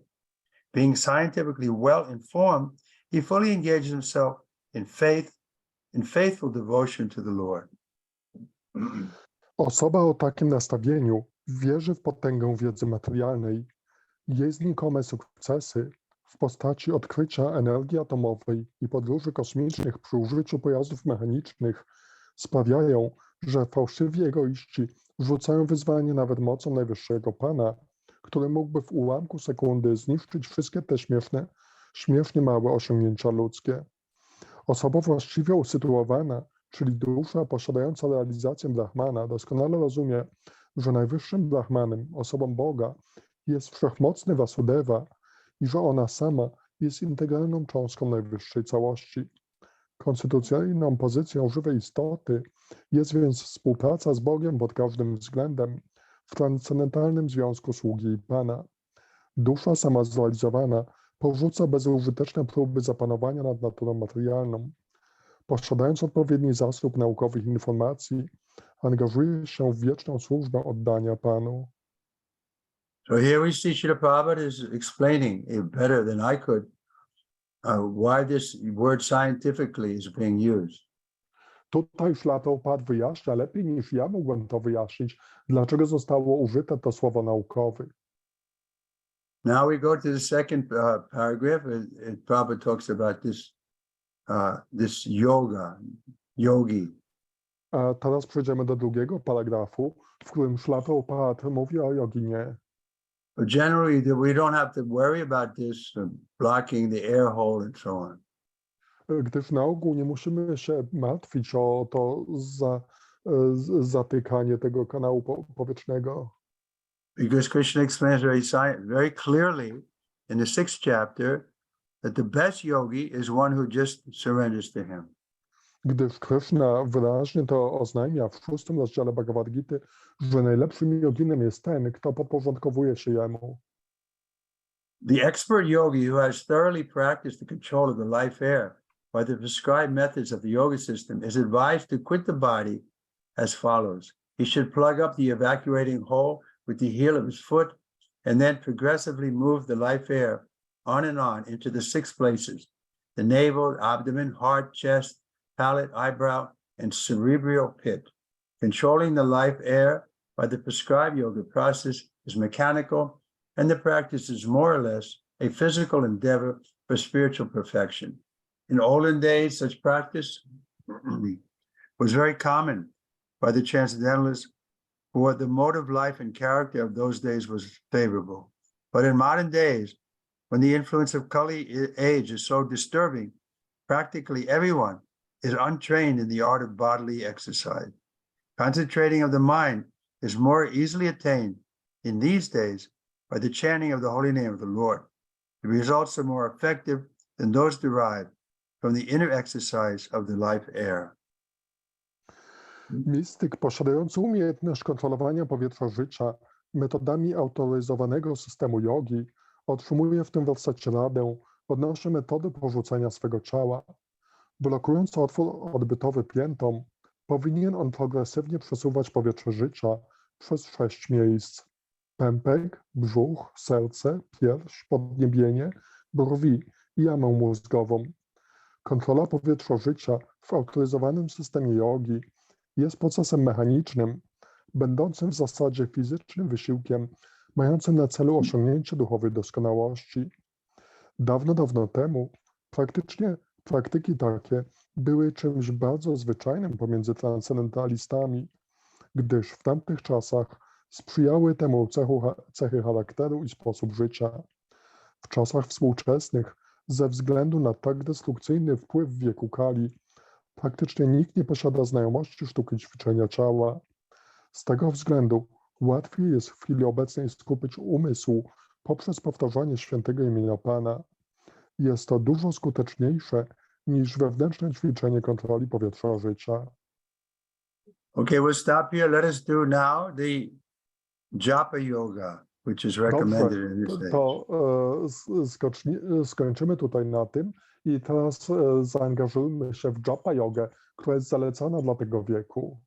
Being scientifically well informed, he fully engages himself in faithful devotion to the Lord. Osoba o takim nastawieniu wierzy w potęgę wiedzy materialnej. Jej znikome sukcesy w postaci odkrycia energii atomowej i podróży kosmicznych przy użyciu pojazdów mechanicznych sprawiają, że fałszywi egoiści rzucają wyzwanie nawet mocą Najwyższego Pana, który mógłby w ułamku sekundy zniszczyć wszystkie te śmiesznie małe osiągnięcia ludzkie. Osoba właściwie usytuowana, czyli dusza posiadająca realizację Brahmana, doskonale rozumie, że najwyższym Brahmanem, osobą Boga, jest wszechmocny Vasudeva i że ona sama jest integralną cząstką najwyższej całości. Konstytucyjną pozycją żywej istoty jest więc współpraca z Bogiem pod każdym względem w transcendentalnym związku sługi i Pana. Dusza sama zrealizowana porzuca bezużyteczne próby zapanowania nad naturą materialną. Posiadając odpowiedni zasób naukowych informacji, angażuje się w wieczną służbę oddania Panu. So here we see Srila Prabhupada is explaining better than I could why this word scientifically is being used. Tutaj Śrila Prabhupada wyjaśnia lepiej niż ja mógłbym to wyjaśnić, dlaczego zostało użyte to słowo naukowy. Now we go to the second paragraph. Prabhupada talks about this yogi. A teraz przejdziemy do drugiego paragrafu, w którym Śrila Prabhupada mówi o joginie. But generally, we don't have to worry about this blocking the air hole and so on. Gdyż na ogół nie musimy się martwić o to zatykanie tego kanału powietrznego. Because Krishna explains very clearly in the 6th chapter that the best yogi is one who just surrenders to him. Gdyż Krishna wyraźnie to oznajmia w 6. rozdziale Bhagavad Gity, że najlepszym joginem jest ten, kto podporządkowuje się jemu. The expert yogi who has thoroughly practiced the control of the life air by the prescribed methods of the yoga system is advised to quit the body as follows. He should plug up the evacuating hole with the heel of his foot and then progressively move the life air on and on into the 6 places: the navel, abdomen, heart, chest, palate, eyebrow, and cerebral pit. Controlling the life air by the prescribed yoga process is mechanical, and the practice is more or less a physical endeavor for spiritual perfection. In olden days, such practice was very common by the transcendentalists, for the mode of life and character of those days was favorable. But in modern days, when the influence of Kali age is so disturbing, practically everyone is untrained in the art of bodily exercise. Concentrating of the mind is more easily attained in these days by the chanting of the holy name of the Lord. The results are more effective than those derived from the inner exercise of the life air. Mistyk posiadający umiejętność kontrolowania powietrza życia metodami autoryzowanego systemu jogi otrzymuje w tym wersecie radę odnośnie metody porzucenia swego ciała. Blokując otwór odbytowy piętą, powinien on progresywnie przesuwać powietrze życia przez 6 miejsc: pępek, brzuch, serce, pierś, podniebienie, brwi i jamę mózgową. Kontrola powietrza życia w autoryzowanym systemie jogi jest procesem mechanicznym, będącym w zasadzie fizycznym wysiłkiem, mającym na celu osiągnięcie duchowej doskonałości. Dawno, dawno temu praktyki takie były czymś bardzo zwyczajnym pomiędzy transcendentalistami, gdyż w tamtych czasach sprzyjały temu cechy charakteru i sposób życia. W czasach współczesnych, ze względu na tak destrukcyjny wpływ wieku Kali, praktycznie nikt nie posiada znajomości sztuki ćwiczenia ciała. Z tego względu łatwiej jest w chwili obecnej skupić umysł poprzez powtarzanie świętego imienia Pana. Jest to dużo skuteczniejsze niż wewnętrzne ćwiczenie kontroli powietrza życia. Okay, we'll stop here. Let us do now the japa yoga, which is recommended in this age. To skończymy tutaj na tym i teraz zaangażujmy się w japa jogę, która jest zalecana dla tego wieku.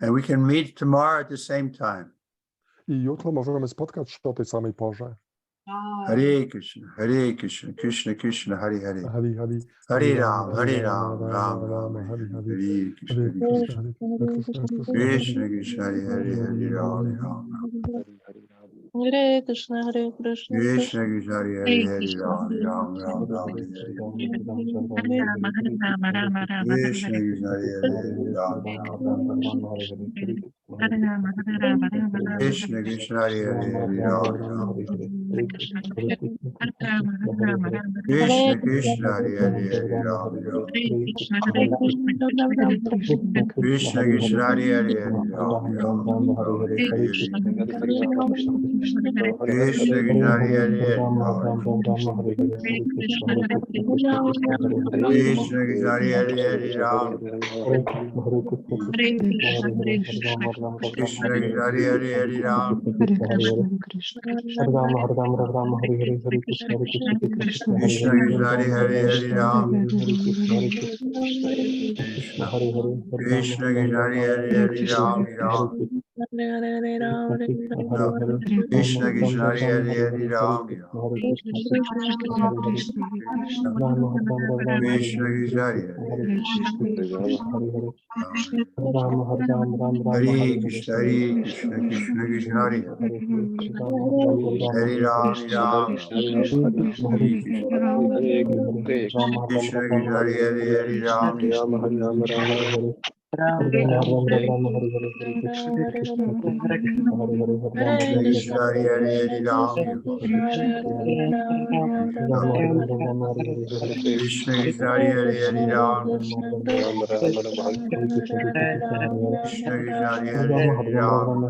And we can meet tomorrow at the same time. I jutro możemy spotkać się o tej samej porze. Hare Krishna, Krishna Krishna, Hare Hare. Hari Hari. Hare Ram, Hare Ram, Ram Ram, Hari Hare Hari. Krishna, Hare Krishna, Hare Krishna, Krishna Krishna, Hare Hare, Hare Ram, Ram. Hare Krishna, Hare Krishna, Krishna Krishna, Hare Hare, Hare Ram, Ram, Ram, Ram, Hare Hare. Hare Rama, Rama Rama, Krishna Krishna, Hare Hare, Hare Ram, Ram, Ram. Krishna Krishna Hare Hare Hare Ram Ram Krishna Krishna Hare Hare Hare Ram Ram Krishna Krishna Hare Hare Hare Ram Ram Hare Hare Krishna Krishna Hare Hare Hare Ram Krishna Krishna Hare Hare Hare Ram Krishna Krishna Hare Hare Hare Ram Krishna Krishna Hare Hare Hare Ram Krishna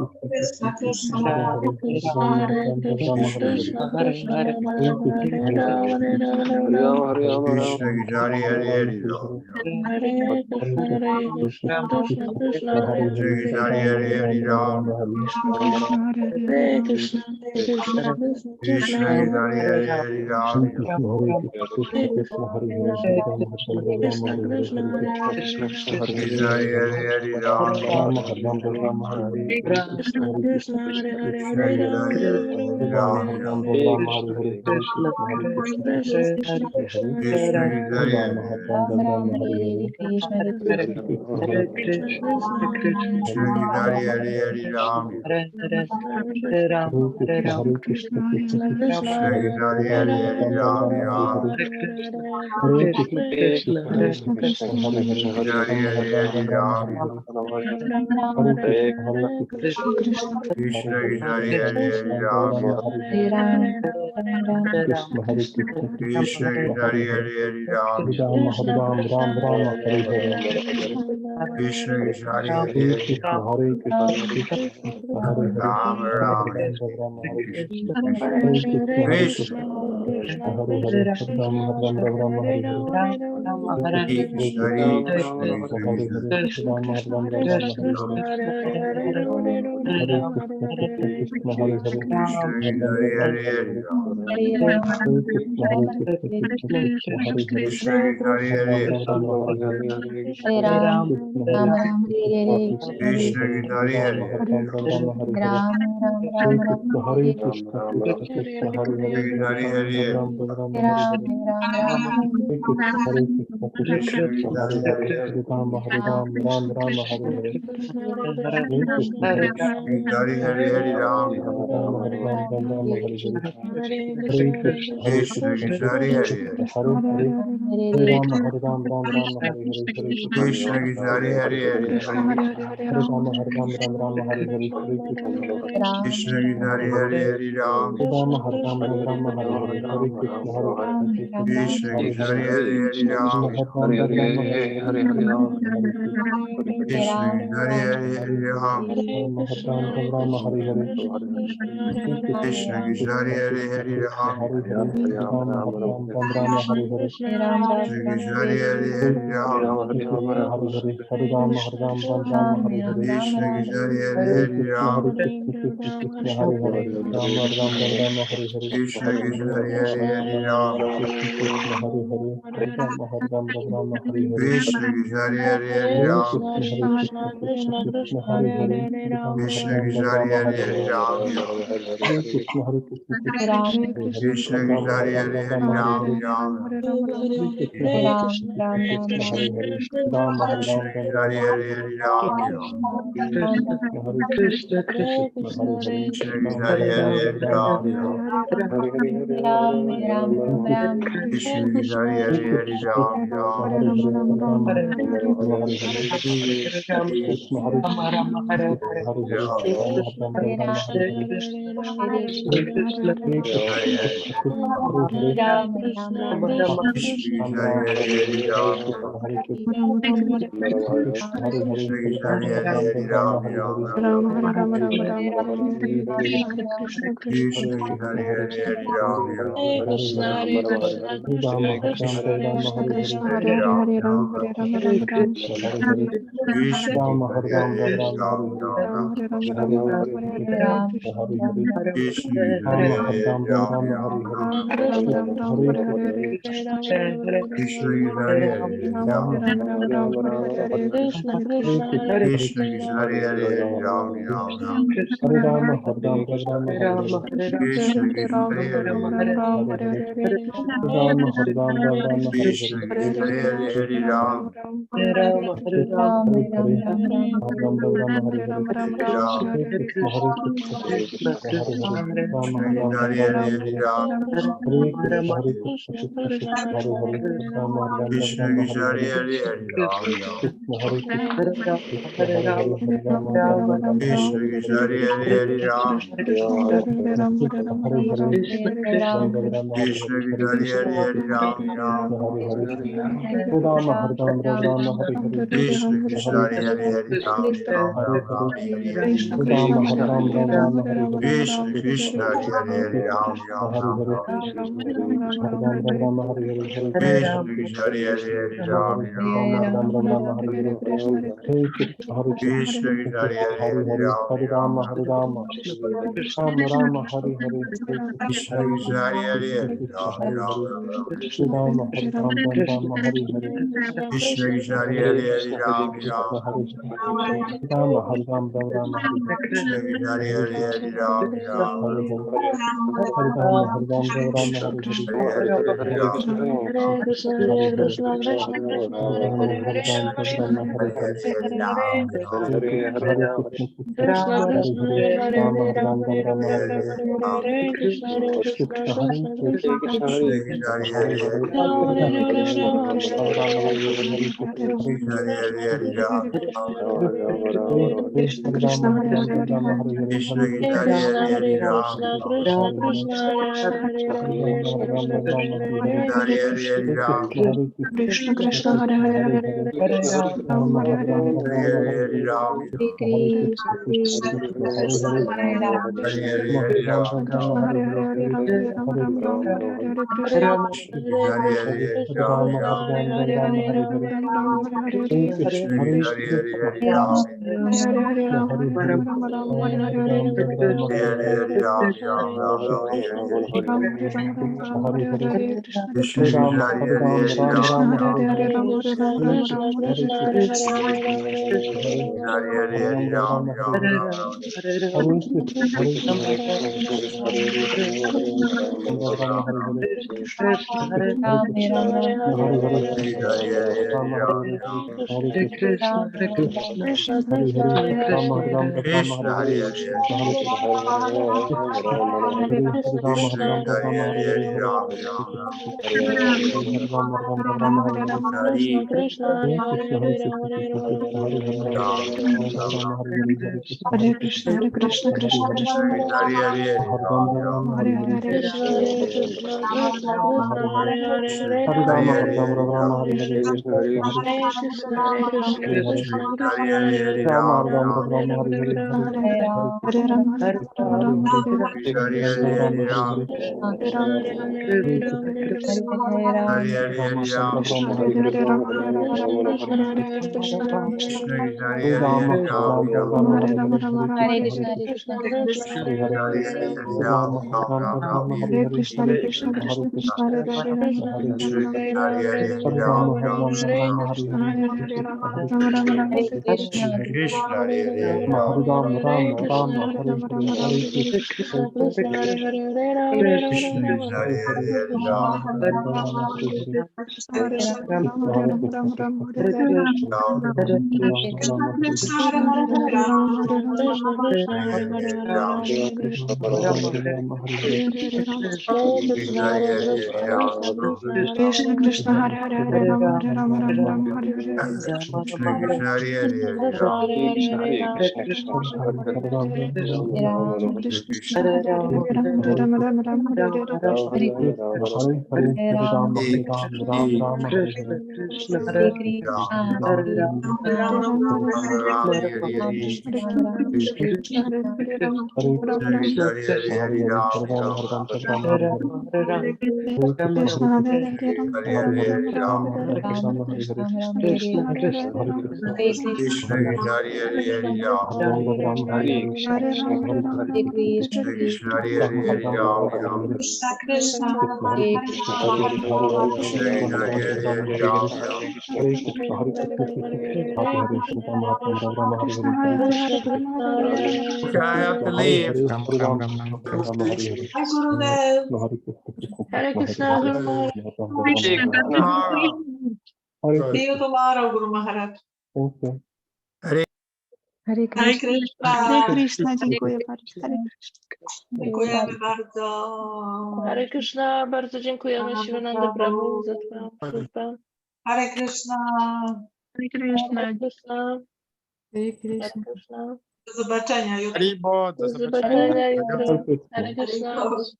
Krishna Krishna Hare Hare Hare Ram Ram Krishna Krishna Hare Hare Hare Ram Krishna Krishna Hare Hare Hare Krishna Krishna Krishna Hare Hare Hare Ram Ram Hare Krishna Krishna Krishna Hare Hare Hare Ram Krishna Hare Hare Hare Ram Krishna Krishna Hare Hare Hare Ram Krishna Krishna Hare Hare Hare Ram Krishna Krishna Krishna Hare Hare Hare Ram Ram Hare Hare Hare Ram Ram Krishna Krishna Hare Hare Hare Ram Ram Krishna Krishna Hare Hare Hare Ram Ram Krishna Krishna Hare Hare Hare Rama Hare Rama Rama Rama Hare Hare Okay, I have to leave. Hare Krishna Guru Tomorrow. See you tomorrow, Guru Maharaj. Hare Hare Krishna. Krishna. Hare Krishna, dziękuję bardzo. Hare Dziękujemy bardzo. Hare Krishna, bardzo dziękujemy Sivananda Prabhu za twoją służbę. Hare Krishna. Hare Krishna. Hare Hare Krishna. Krishna. Do zobaczenia jutro. Haribo, do Do zobaczenia. zobaczenia jutro. Hare Krishna. Dobranoc.